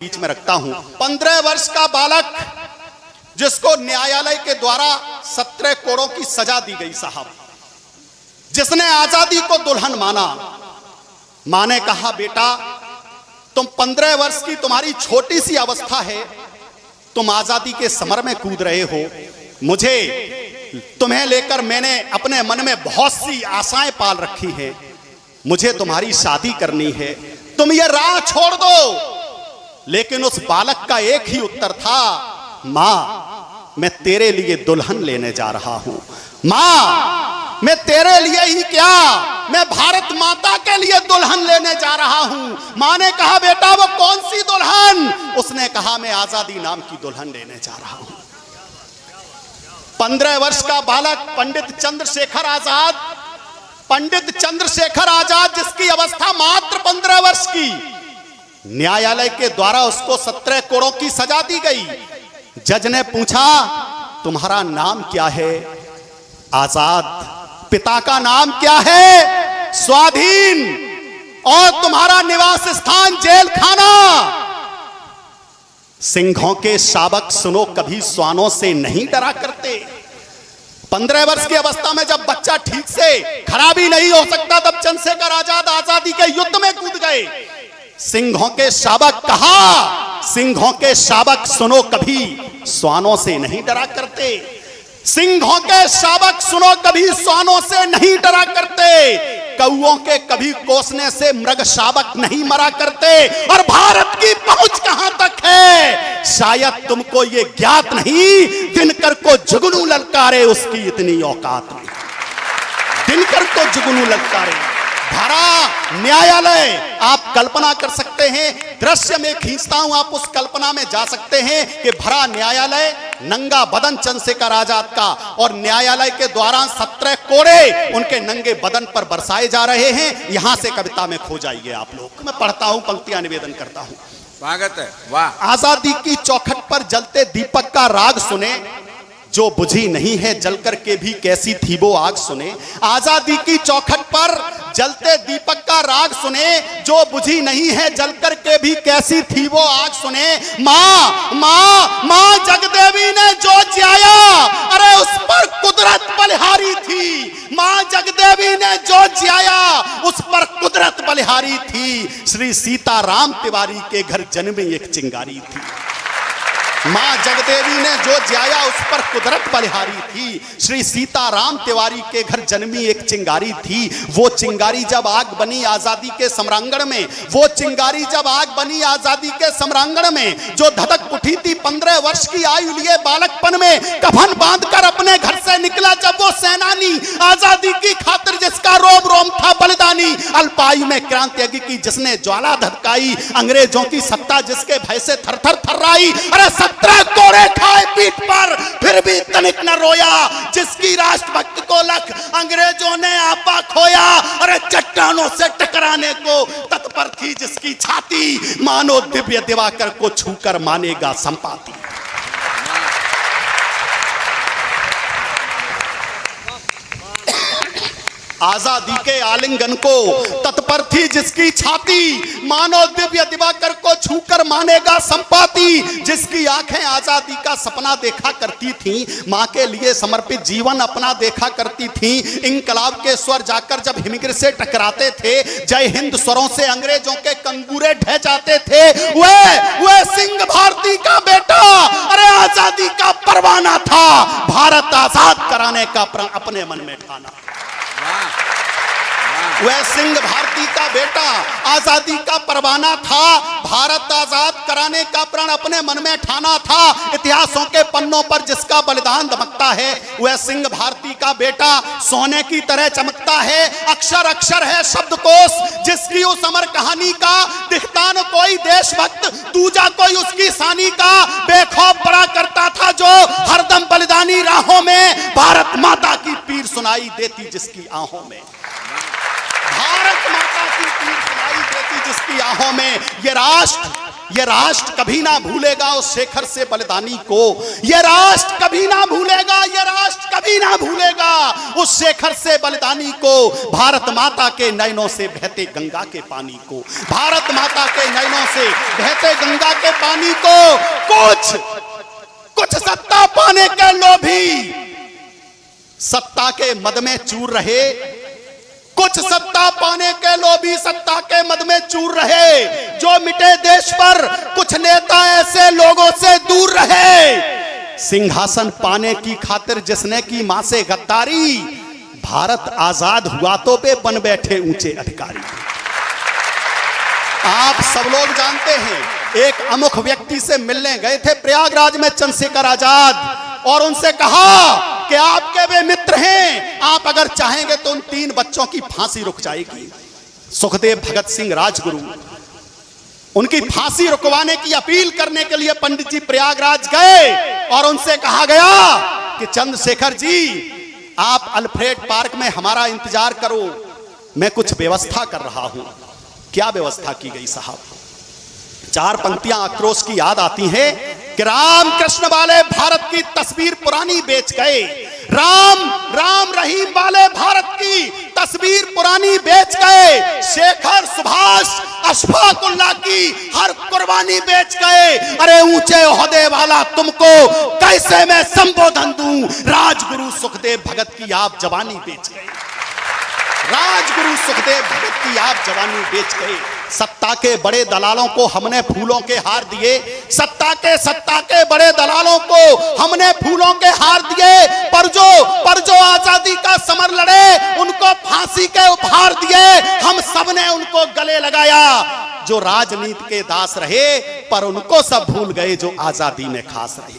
बीच में रखता हूं। 15 वर्ष का बालक जिसको न्यायालय के द्वारा 17 करोड़ की सजा दी गई साहब, जिसने आजादी को दुल्हन माना। मां ने कहा बेटा तुम 15 वर्ष की तुम्हारी छोटी सी अवस्था है, तुम आजादी के समर में कूद रहे हो। मुझे तुम्हें लेकर मैंने अपने मन में बहुत सी आशाएं पाल रखी हैं। मुझे तुम्हारी शादी करनी है, तुम ये राह छोड़ दो। लेकिन उस बालक का एक ही उत्तर था, मां मैं तेरे लिए दुल्हन लेने जा रहा हूं। मां मैं तेरे लिए ही क्या, मैं भारत माता के लिए दुल्हन लेने जा रहा हूं। मां ने कहा बेटा वो कौन सी दुल्हन? उसने कहा मैं आजादी नाम की दुल्हन लेने जा रहा हूं। 15 वर्ष का बालक पंडित चंद्रशेखर आजाद, पंडित चंद्रशेखर आजाद जिसकी अवस्था मात्र 15 वर्ष की, न्यायालय के द्वारा उसको 17 करोड़ की सजा दी गई। जज ने पूछा तुम्हारा नाम क्या है? आजाद। पिता का नाम क्या है? स्वाधीन। और तुम्हारा निवास स्थान जेल खाना। सिंहों के शावक सुनो कभी श्वानों से नहीं डरा करते। 15 वर्ष की अवस्था में जब बच्चा ठीक से खड़ा भी नहीं हो सकता, तब चंद्रशेखर आजाद आजादी के युद्ध में कूद गए। सिंहों के शावक कहा, सिंहों के शावक सुनो कभी श्वानों से नहीं डरा करते। सिंहों के शावक सुनो कभी श्वानों से नहीं डरा करते। कौओं के कभी कोसने से मृग शावक नहीं मरा करते। और भारत की पहुंच कहां तक है शायद तुमको ये ज्ञात नहीं। दिनकर को जुगनू ललकारे उसकी इतनी औकात नहीं। दिनकर को जुगनू ललकारे भरा न्यायालय। आप कल्पना कर सकते हैं, दृश्य में खींचता हूं, आप उस कल्पना में जा सकते हैं कि भरा न्यायालय, नंगा बदन चंद्रशेखर आजाद का, और न्यायालय के द्वारा 17 कोड़े उनके नंगे बदन पर बरसाए जा रहे हैं। यहां से कविता में खो जाइए आप लोग। मैं पढ़ता हूं, पंक्तियां निवेदन करता हूं। स्वागत है। वाह। आजादी की चौखट पर जलते दीपक का राग सुने, जो बुझी नहीं है जलकर के भी कैसी थी वो आग सुने। आजादी की चौखट पर जलते दीपक का राग सुने, जो बुझी नहीं है जलकर के भी कैसी थी वो आग सुने। मां मां मां जगदेवी ने जो जियाया, अरे उस पर कुदरत बलिहारी थी। मां जगदेवी ने जो जियाया उस पर कुदरत बलिहारी थी। श्री सीताराम तिवारी के घर जन्मी एक चिंगारी थी। मां जगदेवी ने जो जियाया उस पर कुदरत बलिहारी थी। श्री सीताराम तिवारी के घर जन्मी एक चिंगारी थी। वो चिंगारी जब आग बनी आजादी के सम्रांगण में, वो चिंगारी जब आग बनी आजादी के सम्रांगण में, जो धधक उठी थी 15 वर्ष की आयु लिए बालकपन में, कफन बांधकर अपने घर से निकला जब वो सेनानी, आजादी की खातिर जिसका रोम रोम था बलिदानी, अल्पायु में क्रांति यज्ञ की जिसने ज्वाला धधकाई, अंग्रेजों की सत्ता जिसके भय से थर थर थर्राई। अरे 17 कोड़े खाए पीठ पर फिर भी तनिक न रोया, जिसकी राष्ट्रभक्त को लख अंग्रेजों ने आपा खोया। अरे चट्टानों से टकराने को तत्पर थी जिसकी छाती, मानो दिव्य दिवाकर को छूकर मानेगा संपाति। आजादी के आलिंगन को तत्पर थी जिसकी छाती, मानो दिव्य दिवाकर को छूकर मानेगा संपाति। जिसकी आंखें आजादी का सपना देखा करती थीं, मां के लिए समर्पित जीवन अपना देखा करती थीं। इंकलाब के स्वर जाकर जब हिमगिर से टकराते थे, जय हिंद स्वरों से अंग्रेजों के कंगूरे ढह जाते थे, वह सिंह भारती का बेटा, अरे आजादी का परवाना था। भारत आजाद कराने का अपने मन में ठाना। वह सिंह भारती का बेटा आजादी का परवाना था। भारत आजाद कराने का प्रण अपने मन में ठाना था। इतिहासों के पन्नों पर जिसका बलिदान दमकता है, वह सिंह भारती का बेटा सोने की तरह चमकता है। अक्षर अक्षर है शब्दकोश जिसकी उस अमर कहानी का, दिखता न कोई देशभक्त दूजा कोई उसकी सानी का। बेखौफ पड़ा करता था जो हरदम बलिदानी राहों में, भारत माता की पीर सुनाई देती जिसकी आंखों में। भारत माता की पीर सुनाई देती जिसकी आंखों में। ये राष्ट्र ये राष्ट्र कभी ना भूलेगा उस शेखर से बलिदानी को, ये राष्ट्र कभी ना भूलेगा, ये राष्ट्र कभी ना भूलेगा उस शेखर से बलिदानी को, भारत माता के नयनों से बहते गंगा के पानी को, भारत माता के नयनों से बहते गंगा के पानी को। कुछ सत्ता पाने के लोभी सत्ता के मद में चूर रहे, कुछ सत्ता पाने के लोभी सत्ता के मद में चूर रहे, जो मिटे देश पर कुछ नेता ऐसे लोगों से दूर रहे। सिंहासन पाने की खातिर जिसने की मां से गद्दारी, भारत आजाद हुआ तो वे बन बैठे ऊंचे अधिकारी। आप सब लोग जानते हैं, एक अमुख व्यक्ति से मिलने गए थे प्रयागराज में चंद्रशेखर आजाद, और उनसे कहा कि आपके वे मित्र हैं, आप अगर चाहेंगे तो उन 3 बच्चों की फांसी रुक जाएगी। सुखदेव भगत सिंह राजगुरु उनकी फांसी रुकवाने की अपील करने के लिए पंडित जी प्रयागराज गए, और उनसे कहा गया कि चंद्रशेखर जी आप अल्फ्रेड पार्क में हमारा इंतजार करो, मैं कुछ व्यवस्था कर रहा हूं। क्या व्यवस्था की गई साहब? 4 पंक्तियां आक्रोश की याद आती हैं कि राम कृष्ण वाले भारत की तस्वीर पुरानी बेच गए, राम रहीम वाले भारत की तस्वीर पुरानी बेच गए, शेखर सुभाष अशफाकुल्लाह की हर कुर्बानी बेच गए। अरे ऊंचे ओहदे वाला तुमको कैसे मैं संबोधन दूं, राजगुरु सुखदेव भगत की आप जवानी बेच गए, राजगुरु सुखदेव भगत की आप जवानी बेच गए। सत्ता के बड़े दलालों को हमने फूलों के हार दिए, सत्ता के बड़े दलालों को हमने फूलों के हार दिए, पर जो आजादी का समर लड़े उनको फांसी के उपहार दिए, हम सबने उनको गले लगाया। जो राजनीति के दास रहे पर उनको सब भूल गए जो आजादी में खास रहे,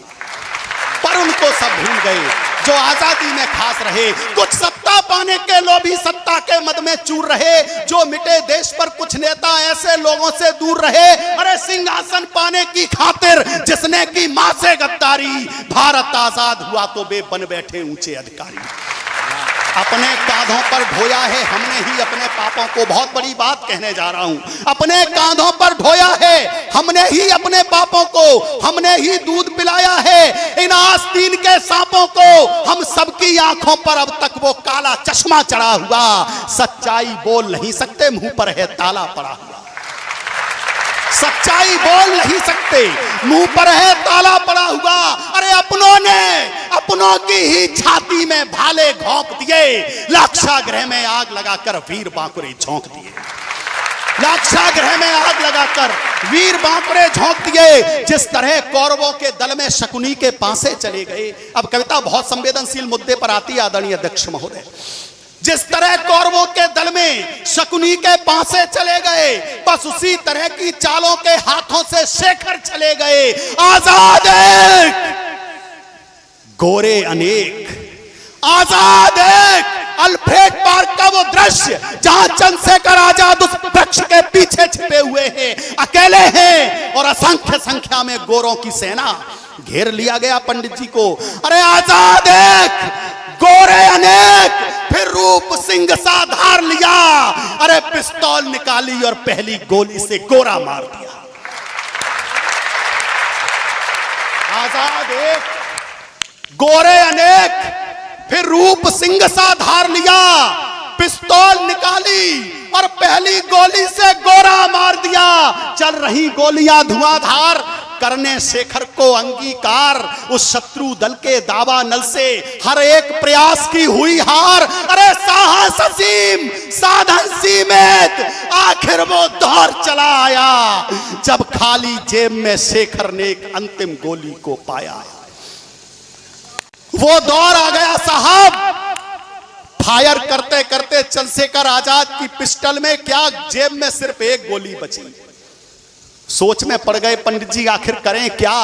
पर उनको सब भूल गए जो आजादी में खास रहे। कुछ सत्ता पाने के लोभी सत्ता के मद में चूर रहे, जो मिटे देश पर कुछ नेता ऐसे लोगों से दूर रहे। अरे सिंहासन पाने की खातिर जिसने की मां से गद्दारी, भारत आजाद हुआ तो वे बन बैठे ऊंचे अधिकारी। अपने कांधों पर ढोया है हमने ही अपने पापों को, बहुत बड़ी बात कहने जा रहा हूं, अपने कांधों पर ढोया है हमने ही अपने पापों को, हमने ही दूध पिलाया है इन आस्तीन के सांपों को। हम सबकी आंखों पर अब तक वो काला चश्मा चढ़ा हुआ, सच्चाई बोल नहीं सकते, मुंह पर है ताला पड़ा हुआ। सच्चाई बोल नहीं सकते, मुंह पर है ताला पड़ा हुआ। अरे अपनों की ही छाती में भाले घोंप दिए, लाक्षागृह में आग लगाकर वीर बांकुरे झोंक दिए, लाक्षागृह में आग लगाकर वीर बांकुरे झोंक दिए। जिस तरह कौरवों के दल में शकुनी के पासे चले गए, अब कविता बहुत संवेदनशील मुद्दे पर आती है आदरणीय अध्यक्ष महोदय, जिस तरह कौरवों के दल में शकुनी के पासे चले गए, बस उसी तरह की चालों के हाथों से शेखर चले गए। आजाद एक, गोरे अनेक, आजाद एक। अल्फ्रेड पार्क का वो दृश्य जहां चंद्रशेखर आजाद उस वृक्ष के पीछे छिपे हुए हैं, अकेले हैं, और असंख्य संख्या में गोरों की सेना घेर लिया गया पंडित जी को। अरे आजाद एक, गोरे अनेक, फिर रूप सिंह सा धार लिया। अरे पिस्तौल निकाली और पहली गोली से गोरा मार दिया। आजाद एक, गोरे अनेक, फिर रूप सिंह सा धार लिया, पिस्तौल निकाली और पहली गोली से गोरा मार दिया। चल रही गोलियां धुआंधार करने शेखर को अंगीकार, उस शत्रु दल के दावा नल से हर एक प्रयास की हुई हार। अरे साहस असीम साधन सीमित, आखिर वो दौर चला आया जब खाली जेब में शेखर ने एक अंतिम गोली को पाया। वो दौर आ गया साहब, फायर करते करते चंद्रशेखर आजाद की पिस्टल में क्या जेब में सिर्फ एक गोली बची। सोच में पड़ गए पंडित जी, आखिर करें क्या।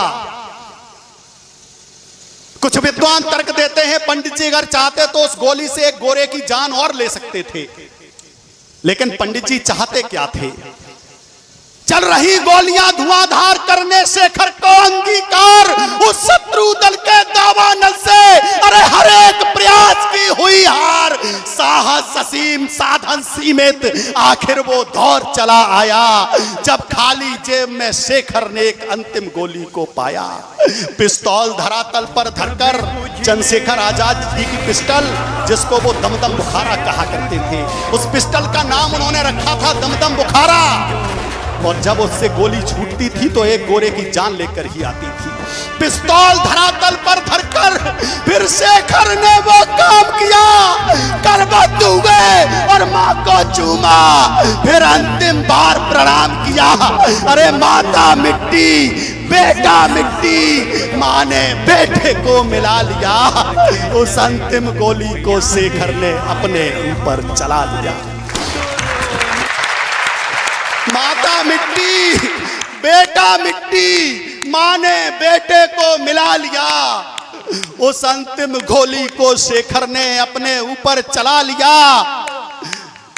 कुछ विद्वान तर्क देते हैं पंडित जी अगर चाहते तो उस गोली से एक गोरे की जान और ले सकते थे, लेकिन पंडित जी चाहते क्या थे। चल रही गोलियां धुआंधार करने शेखर को अंगीकार, उस शत्रु दल के दावा नल से अरे हर एक प्रयास की हुई हार। साहस असीम साधन सीमित, आखिर वो दौर चला आया जब खाली जेब में शेखर ने एक अंतिम गोली को पाया। पिस्तौल धरातल पर धरकर चंद्रशेखर आजाद जी की पिस्टल, जिसको वो दमदम बुखारा कहा करते थे, उस पिस्टल का नाम उन्होंने रखा था दमदम बुखारा। और जब उससे गोली छूटती थी तो एक गोरे की जान लेकर ही आती थी। पिस्तौल धरातल पर धरकर फिर शेखर ने वो काम किया, करबत हुए और माँ को चूमा, फिर अंतिम बार प्रणाम किया। अरे माता मिट्टी बेटा मिट्टी, माँ ने बेटे को मिला लिया। उस अंतिम गोली को शेखर ने अपने ऊपर चला लिया। माता मिट्टी बेटा मिट्टी, माँ ने बेटे को मिला लिया। उस अंतिम गोली को शेखर ने अपने ऊपर चला लिया।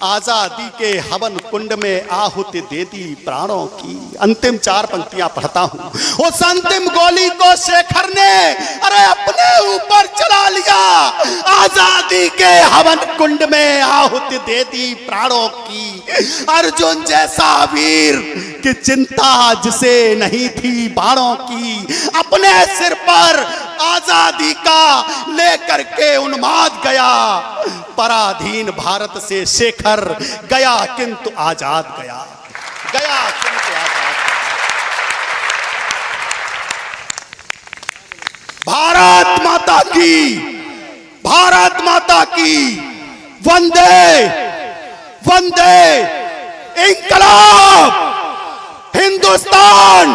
आजादी के हवन कुंड में आहुति दे दी प्राणों की। अंतिम 4 पंक्तियां पढ़ता हूं। उस अंतिम गोली को शेखर ने अरे अपने ऊपर चला लिया। आजादी के हवन कुंड में आहुति दे दी प्राणों की। अर्जुन जैसा वीर की चिंता जिसे नहीं थी बाणों की, अपने सिर पर आजादी का लेकर के उन्माद गया। पराधीन भारत से शेखर गया किंतु आजाद गया, गया किंतु आजाद गया। भारत माता की, भारत माता की वंदे वंदे, इंकलाब हिंदुस्तान।